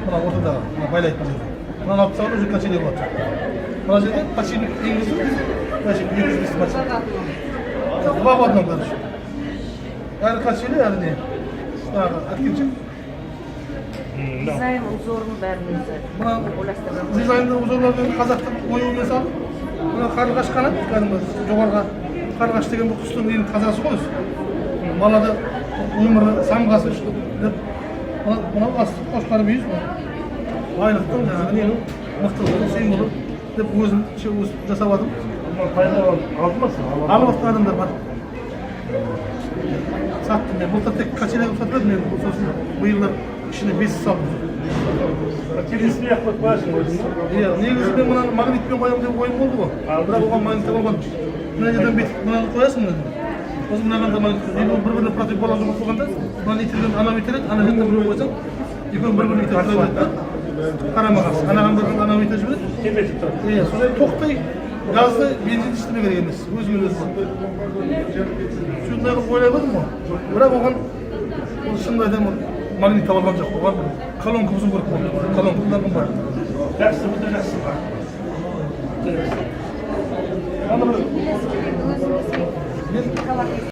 Mına ortada, baylayıp bize. Mına alып tağın özü kaçıyla болады. Mına жерде починник енгізіп, значит, 200 починник. Два в одном, короче. Әрі қачелі, әрі не? Әткеншек. Дизайн узорunu бәрімізді ойластырған. Дизайнды узорлардың қазақтың оюымен салып, мына қарлығаш қанат, кәдімгі жоғарыға қарлығаш деген бұл құстың ең тазасы ғой өзі. Балада өмірі самғасы деп, мынау асты қошқары мүйіз, байлықтың жаңағы ненің мықтылығының символы деп өзім жасап алдым. Пайда алды ма сен? Алып отқан адамдар бар. Саттым мен. Былтыр тек качелегі сатылады, мен сосын биылдар ішіне 5 салдым. Келесіне ақ қойып қоясың өзің. Иә, негізі мен мынаны магнитпен қоямын деп ойым болды ғой. Бірақ оған магнит болған. Мына жерден бүйтіп мынаны қоясың мына жерден. Осы мынаған да магнит. Бір-біріне противоположный болып қойғанда, мынаны итерген анау итереді, ана жерден біреу қойсаң, екеуі бір-біріне итеріп тұра береді да. Қарама-қарсы. Анаған бір анау итеріп жібереді. Тербетіп тұрады. Иә, сондай тоқтай газды бензин іштеме керек емес. Өзімен өзі болады. Сондай қылып ойлап едім ғой. Бірақ оған шынымды айтамын, магнит таба алған жоқ. Оған колонка бұзу керек болды. Колонкалардың бар. Жақсы бұтыр